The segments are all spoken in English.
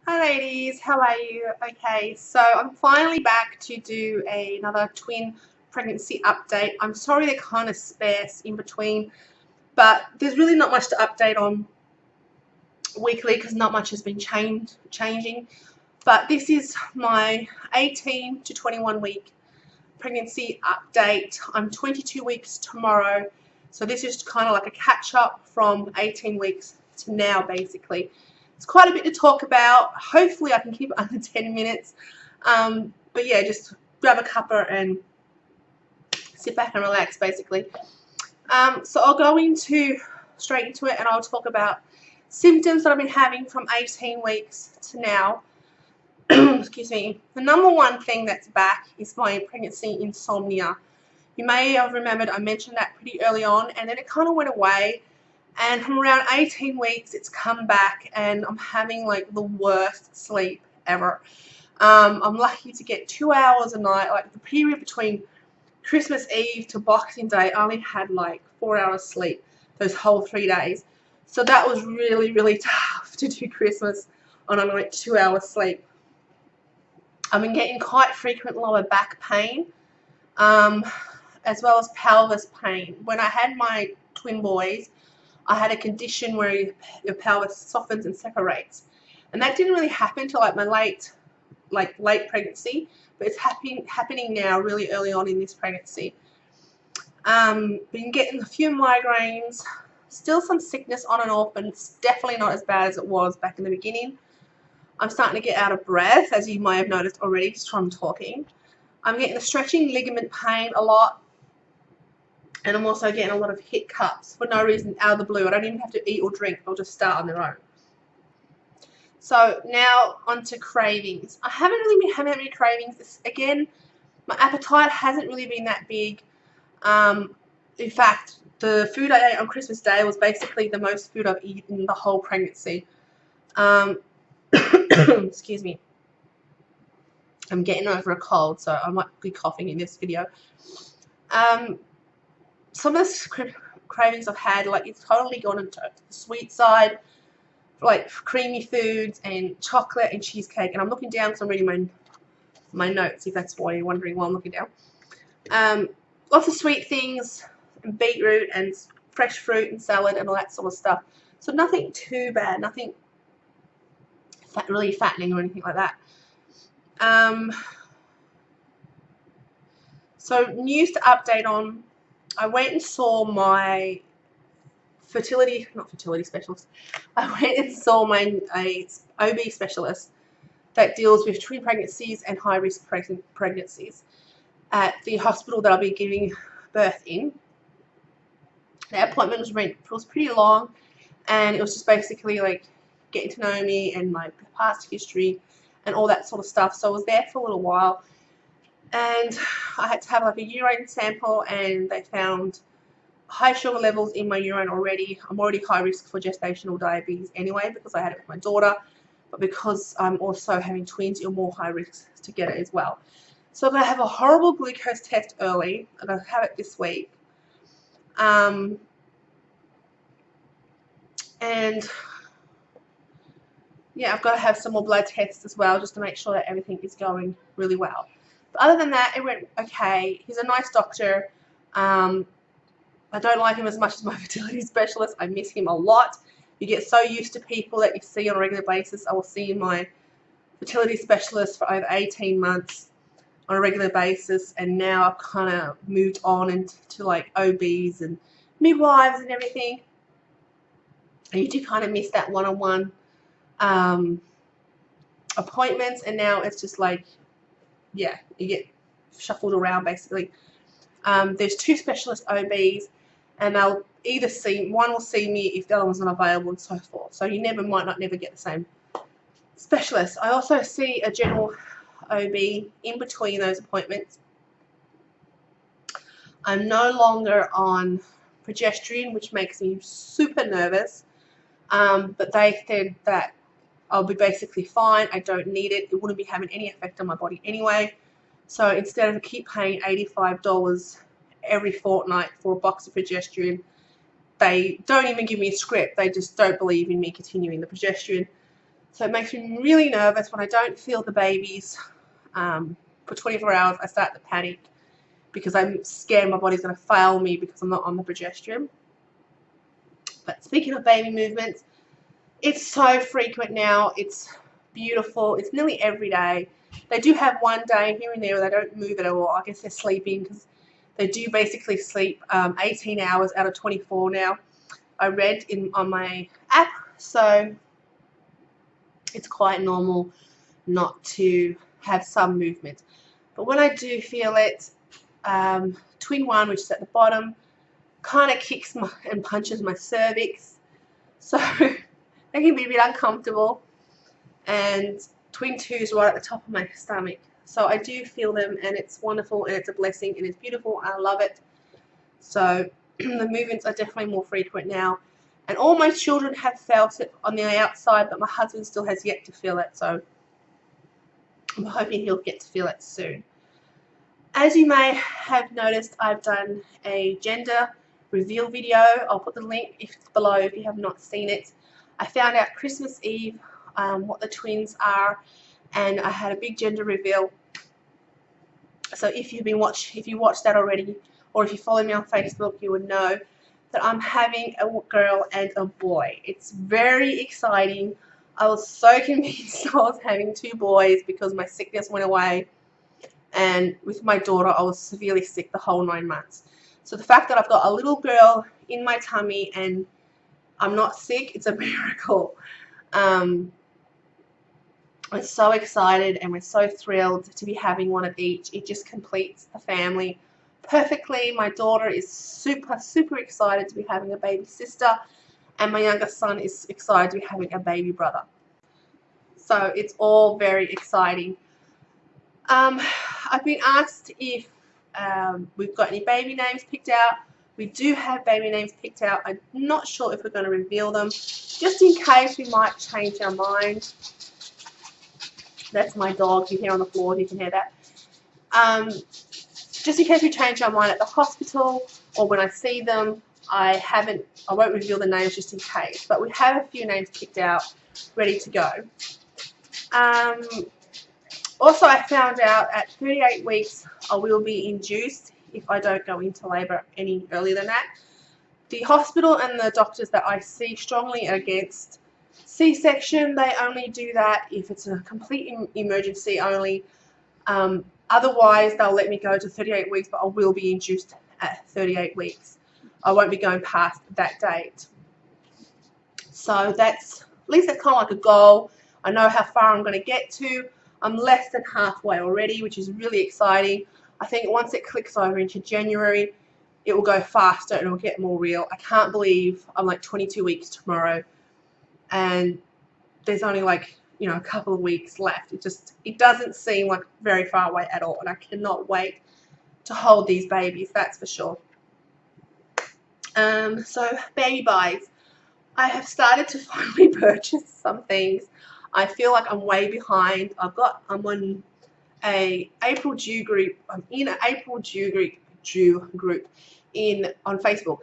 Hi ladies, how are you? Okay, so I'm finally back to do another twin pregnancy update. I'm sorry they're kind of sparse in between, but there's really not much to update on weekly because not much has been changing. But this is my 18 to 21 week pregnancy update. I'm 22 weeks tomorrow, so this is kind of like a catch up from 18 weeks to now basically. It's quite a bit to talk about. Hopefully I can keep it under 10 minutes. But yeah, just grab a cuppa and sit back and relax basically. So I'll go straight into it and I'll talk about symptoms that I've been having from 18 weeks to now. Excuse me. The number one thing that's back is my pregnancy insomnia. You may have remembered I mentioned that pretty early on and then it kind of went away. And from around 18 weeks, it's come back and I'm having like the worst sleep ever. I'm lucky to get 2 hours a night. Like the period between Christmas Eve to Boxing Day, I only had like 4 hours sleep those whole 3 days. So that was really, really tough to do Christmas on only like 2 hours sleep. I've been getting quite frequent lower back pain, as well as pelvis pain. When I had my twin boys, I had a condition where your pelvis softens and separates, and that didn't really happen until like my late pregnancy, but it's happening now really early on in this pregnancy. Been getting a few migraines, still some sickness on and off, but it's definitely not as bad as it was back in the beginning. I'm starting to get out of breath, as you might have noticed already just from talking. I'm getting the stretching ligament pain a lot. And I'm also getting a lot of hiccups for no reason out of the blue. I don't even have to eat or drink. They'll just start on their own. So now onto cravings. I haven't really been having that many cravings. Again, my appetite hasn't really been that big. In fact, the food I ate on Christmas Day was basically the most food I've eaten the whole pregnancy. Excuse me. I'm getting over a cold, so I might be coughing in this video. Some of the cravings I've had, like it's totally gone into the sweet side, like creamy foods and chocolate and cheesecake. And I'm looking down because I'm reading my notes, if that's why you're wondering why I'm looking down. Lots of sweet things, and beetroot and fresh fruit and salad and all that sort of stuff. So nothing too bad, nothing really fattening or anything like that. So news to update on. I went and saw my not fertility specialist. I went and saw my OB specialist that deals with twin pregnancies and high risk pregnancies at the hospital that I'll be giving birth in. The appointment was pretty long, and it was just basically like getting to know me and my past history and all that sort of stuff. So I was there for a little while. And I had to have like a urine sample, and they found high sugar levels in my urine already. I'm already high risk for gestational diabetes anyway because I had it with my daughter, but because I'm also having twins, you're more high risk to get it as well. So I'm going to have a horrible glucose test early. I'm going to have it this week. And yeah, I've got to have some more blood tests as well just to make sure that everything is going really well. But other than that, it went okay. He's a nice doctor. I don't like him as much as my fertility specialist. I miss him a lot. You get so used to people that you see on a regular basis. I was seeing my fertility specialist for over 18 months on a regular basis, and now I've kind of moved on into like OBs and midwives and everything. And you do kind of miss that one-on-one appointments, and now it's just like, yeah, you get shuffled around basically. There's two specialist OBs, and they'll either one will see me if the other one's not available and so forth. So you might not never get the same specialist. I also see a general OB in between those appointments. I'm no longer on progesterone, which makes me super nervous. But they said that I'll be basically fine. I don't need it. It wouldn't be having any effect on my body anyway. So instead of keep paying $85 every fortnight for a box of progesterone, they don't even give me a script. They just don't believe in me continuing the progesterone. So it makes me really nervous when I don't feel the babies for 24 hours. I start to panic because I'm scared my body's going to fail me because I'm not on the progesterone. But speaking of baby movements, it's so frequent now. It's beautiful. It's nearly every day. They do have one day here and there where they don't move at all. I guess they're sleeping because they do basically sleep 18 hours out of 24 now. I read on my app, so it's quite normal not to have some movement. But when I do feel it, twin one, which is at the bottom, kind of kicks and punches my cervix, so they can be a bit uncomfortable. And twin two is right at the top of my stomach, so I do feel them, and it's wonderful, and it's a blessing, and it's beautiful, and I love it. So the movements are definitely more frequent now, and all my children have felt it on the outside, but my husband still has yet to feel it, so I'm hoping he'll get to feel it soon. As you may have noticed, I've done a gender reveal video. I'll put the link below if you have not seen it. I found out Christmas Eve what the twins are, and I had a big gender reveal. So if you watched that already, or if you follow me on Facebook, you would know that I'm having a girl and a boy. It's very exciting. I was so convinced I was having two boys because my sickness went away, and with my daughter I was severely sick the whole 9 months. So the fact that I've got a little girl in my tummy and I'm not sick, it's a miracle. We're so excited and we're so thrilled to be having one of each. It just completes the family perfectly. My daughter is super, super excited to be having a baby sister, and my younger son is excited to be having a baby brother. So it's all very exciting. I've been asked if we've got any baby names picked out. We do have baby names picked out. I'm not sure if we're going to reveal them, just in case we might change our mind. That's my dog. You hear on the floor, you can hear that. Just in case we change our mind at the hospital or when I see them, I won't reveal the names just in case. But we have a few names picked out, ready to go. Also, I found out at 38 weeks I will be induced if I don't go into labour any earlier than that. The hospital and the doctors that I see strongly against C-section. They only do that if it's a complete emergency only. Otherwise, they'll let me go to 38 weeks, but I will be induced at 38 weeks. I won't be going past that date. So at least that's kind of like a goal. I know how far I'm going to get to. I'm less than halfway already, which is really exciting. I think once it clicks over into January, it will go faster and it will get more real. I can't believe I'm like 22 weeks tomorrow, and there's only like, you know, a couple of weeks left. It doesn't seem like very far away at all, and I cannot wait to hold these babies, that's for sure. So baby buys. I have started to finally purchase some things. I feel like I'm way behind. I'm on a April due group. I'm in an April due group on Facebook.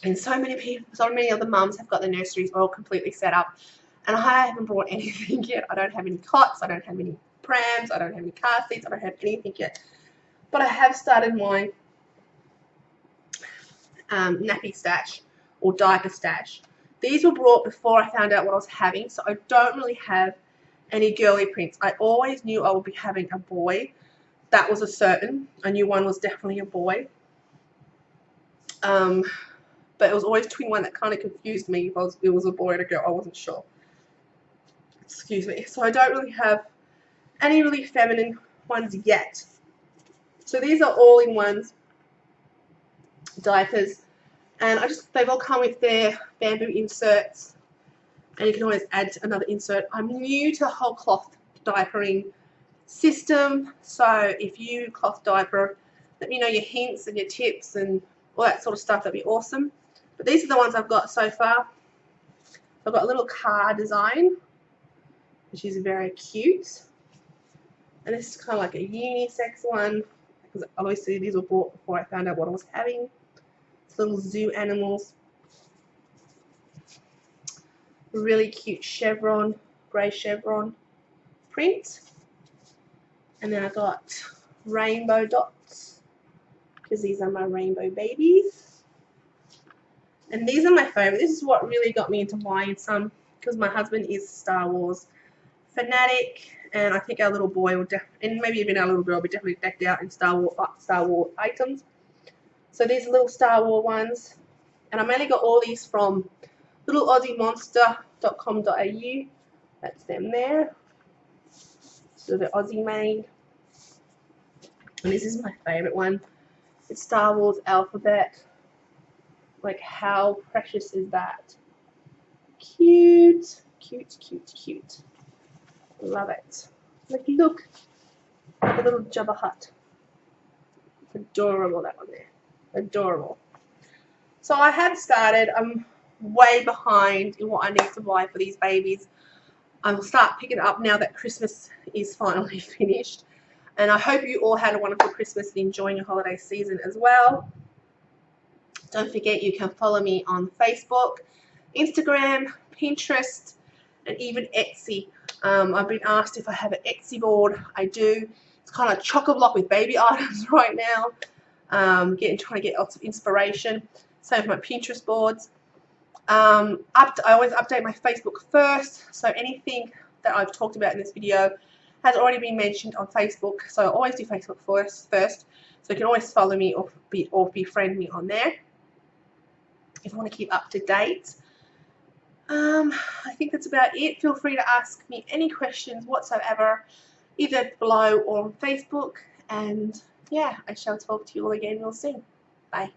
And so many of the mums have got the nurseries all completely set up, and I haven't brought anything yet. I don't have any cots, I don't have any prams, I don't have any car seats, I don't have anything yet. But I have started my nappy stash or diaper stash. These were brought before I found out what I was having, so I don't really have any girly prints. I always knew I would be having a boy. That was a certain. I knew one was definitely a boy. But it was always twin one that kind of confused me. If it was a boy or a girl, I wasn't sure. Excuse me. So I don't really have any really feminine ones yet. So these are all-in-ones diapers, and they've all come with their bamboo inserts, and you can always add another insert. I'm new to the whole cloth diapering system, so if you cloth diaper, let me know your hints and your tips and all that sort of stuff. That'd be awesome. But these are the ones I've got so far. I've got a little car design, which is very cute, and this is kind of like a unisex one, because obviously these were bought before I found out what I was having. It's little zoo animals. really cute chevron, grey chevron print. And then I got rainbow dots because these are my rainbow babies. And these are my favourite. This is what really got me into buying some because my husband is Star Wars fanatic, and I think our little boy will and maybe even our little girl will be definitely decked out in Star Wars items. So these are little Star Wars ones, and I mainly got all these from littleaussiemonster.com.au. That's them there. So they're Aussie made. And this is my favourite one. It's Star Wars alphabet. Like, how precious is that? Cute, cute, cute, cute. Love it. Like, look at the little Jabba Hutt. Adorable, that one there. Adorable. So I have started. I'm way behind in what I need to buy for these babies. I will start picking it up now that Christmas is finally finished. And I hope you all had a wonderful Christmas and enjoying your holiday season as well. Don't forget you can follow me on Facebook, Instagram, Pinterest, and even Etsy. I've been asked if I have an Etsy board. I do. It's kind of chock-a-block with baby items right now. Trying to get lots of inspiration. Same for my Pinterest boards. I always update my Facebook first, so anything that I've talked about in this video has already been mentioned on Facebook. So I always do Facebook first, so you can always follow me or befriend me on there if you want to keep up to date. I think that's about it. Feel free to ask me any questions whatsoever, either below or on Facebook. And yeah, I shall talk to you all again real soon. Bye.